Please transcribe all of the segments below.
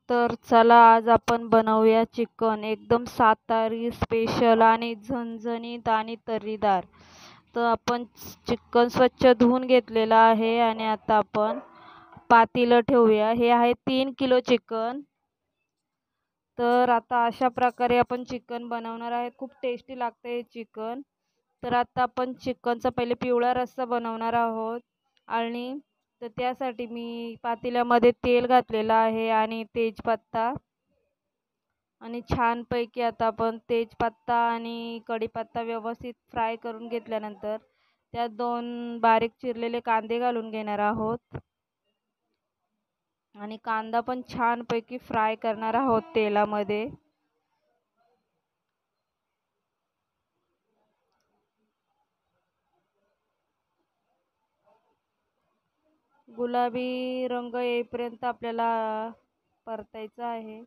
तर चला आज आपण बनवूया चिकन एकदम सातारी स्पेशल आणि झणझणीत आणि तर्रीदार. तर आपण चिकन स्वच्छ धुवून घेतलेलं आहे आणि आता आपण पातेलं ठेवूया. हे आहे 3 किलो चिकन. तर आता अशा प्रकारे आपण चिकन बनवणार आहे. खूप टेस्टी लागते हे चिकन. तर आता आपण चिकनचा पहिले पिवळा रस्सा बनवणार आहोत आणि तर त्यासाठी मी पातेल्यामध्ये तेल घातलेलं आहे आणि तेजपत्ता आणि छानपैकी आता आपण तेजपत्ता आणि कढीपत्ता व्यवस्थित फ्राय करून घेतल्यानंतर त्यात 2 बारीक चिरलेले कांदे घालून घेणार आहोत आणि कांदा पण छानपैकी फ्राय करणार आहोत तेलामध्ये. गुलाबी रंग येईपर्यंत आपल्याला परतायचं आहे.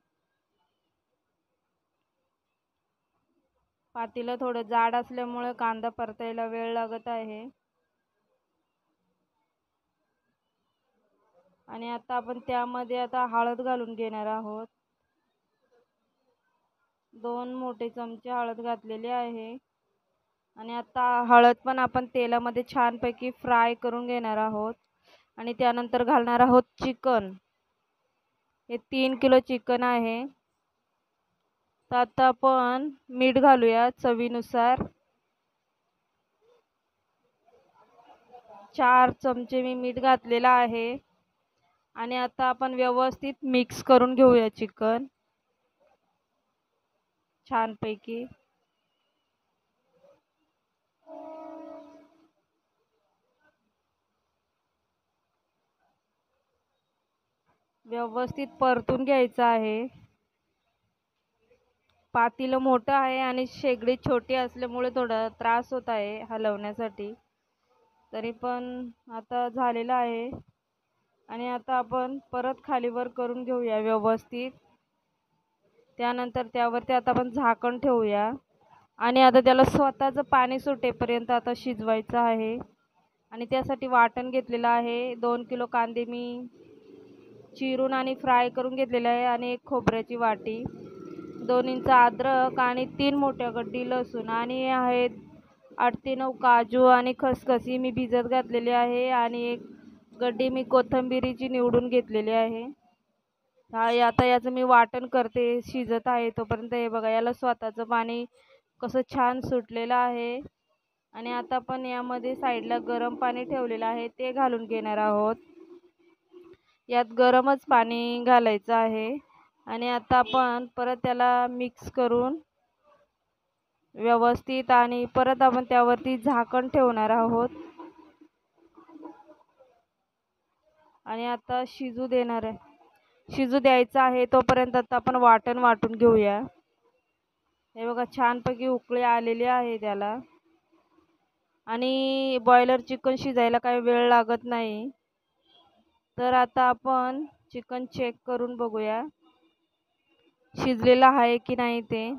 पातेलं थोडं जाड असल्यामुळे कांदा परतायला वेळ लागत आहे. आणि आता आपण त्यामध्ये आता हळद घालून घेणार आहोत. 2 मोठे चमचे हळद घातलेली आहे आणि आता हळद पण आपण तेलामध्ये छानपैकी फ्राय करून घेणार आहोत आणि त्यानंतर घालणार आहोत चिकन. हे 3 किलो चिकन आहे. तर आता आपण मीठ घालूया चवीनुसार. 4 चमचे मी मीठ घातलेलं आहे आणि आता आपण व्यवस्थित मिक्स करून घेऊया चिकन छानपैकी. व्यवस्थित परतून घ्यायचं आहे. पातेलं मोठं आहे आणि शेगडी छोटी असल्यामुळे थोडा त्रास होत आहे हलवण्यासाठी. तरी पण आता झालेलं आहे आणि आता आपण परत खालीवर करून घेऊया व्यवस्थित. त्यानंतर त्यावरती आता आपण झाकण ठेवूया आणि आता त्याला स्वतःचं पाणी सुटेपर्यंत आता शिजवायचं आहे. आणि त्यासाठी वाटण घेतलेलं आहे. 2 किलो कांदे मी चिरून आणि फ्राय करून घेतलेले आहे आणि 1 खोबऱ्याची वाटी, 2 इंच अद्रक आणि 3 मोठ्या गड्डी लसूण आणि आहेत 8 ते 9 काजू आणि खसखस मी भिजत घातलेली आहे आणि 1 गड्डी मी कोथिंबीरची निवडून घेतलेली आहे. आता याचं मी वाटण करते. शिजत आहे तोपर्यंत हे बघा याला स्वतःचं पाणी कसं छान सुटलेलं आहे. आणि आता आपण यामध्ये साईडला गरम पाणी ठेवलेलं आहे ते घालून घेणार आहोत. यात गरमच पाणी घालायचं आहे आणि आता आपण परत त्याला मिक्स करून व्यवस्थित आणि परत आपण त्यावरती झाकण ठेवणार आहोत आणि आता शिजू द्यायचं आहे. तोपर्यंत आता आपण वाटण वाटून घेऊया. हे बघा छानपैकी उकळी आलेली आहे त्याला आणि बॉयलर चिकन शिजायला काही वेळ लागत नाही. तर आता आपण चिकन चेक करून बघूया शिजलेलं आहे की नाही ते.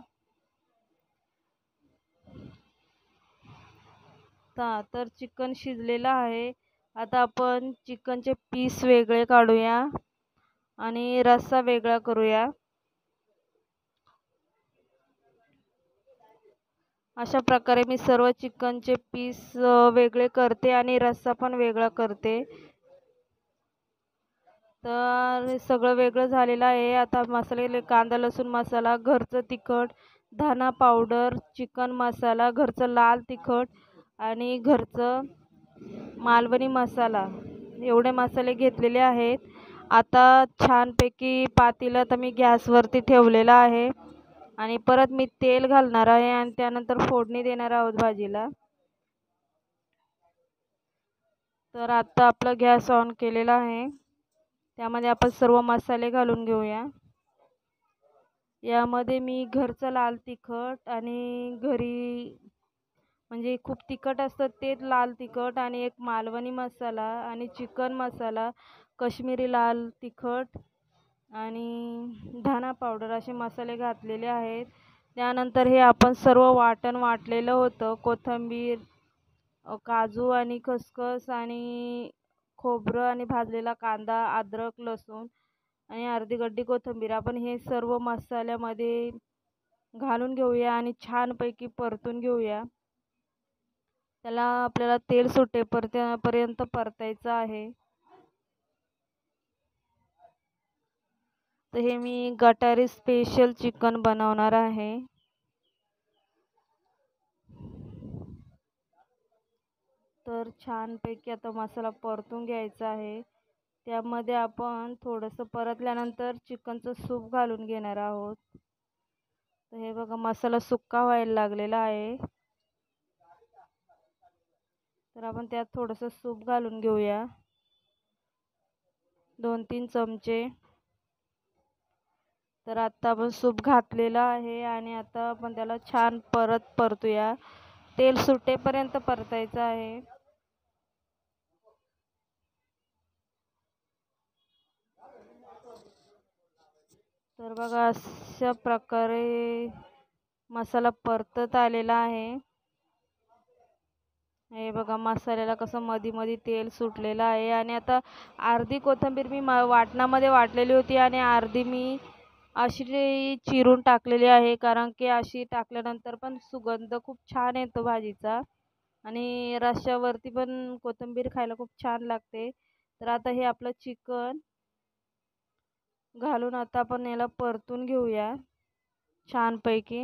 तर चिकन शिजलेलं आहे. आता आपण चिकनचे पीस वेगळे काढूया आणि रस्सा वेगळा करूया. अशा प्रकारे मी सर्व चिकनचे पीस वेगळे करते आणि रस्सा पण वेगळा करते. तर सगळं वेगळं झालेलं आहे. आता मसाले कांदा लसूण मसाला, घरचं तिखट, धना पावडर, चिकन मसाला, घरचं लाल तिखट आणि घरचं मालवणी मसाला एवढे मसाले घेतलेले आहेत. आता छानपैकी पातेलं तर मी गॅसवरती ठेवलेलं आहे आणि परत मी तेल घालणार आहे आणि त्यानंतर फोडणी देणार आहोत भाजीला. तर आता आपला गॅस ऑन केलेला आहे. त्यामध्ये आपण सर्व मसाले घालून घेऊया. यामध्ये मी घरचं लाल तिखट आणि घरी म्हणजे खूप तिखट असतं ते लाल तिखट आणि 1 मालवणी मसाला आणि चिकन मसाला, काश्मीरी लाल तिखट आणि धना पावडर असे मसाले घातलेले आहेत. त्यानंतर हे आपण सर्व वाटण वाटलेलं होतं. कोथिंबीर, काजू आणि खसखस आणि खोबरं आणि भाजलेला कांदा, अद्रक, लसूण आणि अर्धी गड्डी कोथिंबीर. आपण हे सर्व मसाल्यामध्ये घालून घेऊया आणि छानपैकी परतून घेऊया. त्याला आपल्याला तेल सुटेपर्यंत परतायचं आहे. तर हे मी गटारी स्पेशल चिकन बनवणार आहे. तर छानपैकी आता मसाला परतून घ्यायचा आहे. त्यामध्ये आपण थोडंसं परतल्यानंतर चिकनचं सूप घालून घेणार आहोत. तर हे बघा मसाला सुक्का व्हायला लागलेला आहे. तर आपण त्यात थोडंसं सूप घालून घेऊया, 2-3 चमचे. तर आता आपण सूप घातलेलं आहे आणि आता आपण त्याला छान परतूया. तेल सुटेपर्यंत परतायचं आहे. तर बघा अशा प्रकारे मसाला परतत आलेला आहे. हे बघा मसाल्याला कसं मध्ये तेल सुटलेलं आहे. आणि आता अर्धी कोथिंबीर मी वाटणामध्ये वाटलेली होती आणि अर्धी मी अशी चिरून टाकलेली आहे, कारण की अशी टाकल्यानंतर पण सुगंध खूप छान येतो भाजीचा आणि रश्श्यावरती पण कोथिंबीर खायला खूप छान लागते. तर आता हे आपलं चिकन घालून आता आपण याला परतून घेऊया छानपैकी.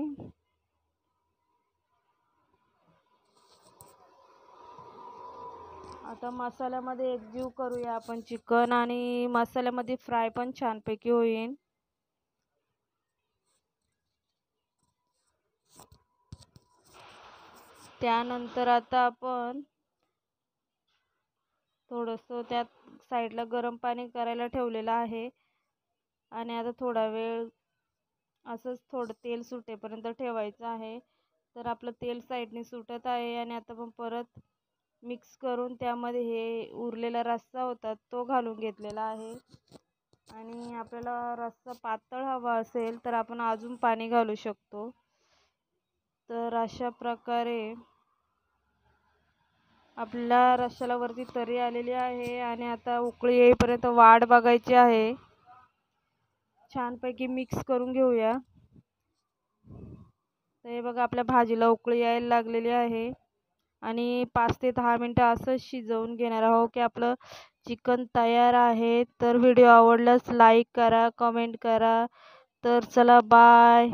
आता मसाल्यामध्ये एकजीव करूया आपण चिकन आणि मसाल्यामध्ये फ्राय पण छानपैकी होईल. त्यानंतर आता आपण थोडंसं त्यात साईडला गरम पाणी करायला ठेवलेलं आहे आणि आता थोडा वेळ असंच थोडं तेल सुटेपर्यंत ठेवायचं आहे. तर आपलं तेल साईडने सुटत आहे आणि आता आपण परत मिक्स करून त्यामध्ये हे उरलेला रस्सा होता तो घालून घेतलेला आहे. आणि आपल्याला रस्सा पातळ हवा असेल तर आपण अजून पाणी घालू शकतो. तर अशा प्रकारे आपल्या रश्श्याला वरती तरी आलेली आहे आणि आता उकळी येईपर्यंत वाट बघायची आहे. छानपैकी मिक्स करून घेऊया. तर हे बघा आपल्या भाजीला उकळी यायला लागलेली आहे आणि 5 ते 10 मिनटं असंच शिजवून घेणार आहोत की आपलं चिकन तयार आहे. तर व्हिडिओ आवडल्यास लाईक करा, कमेंट करा. तर चला बाय.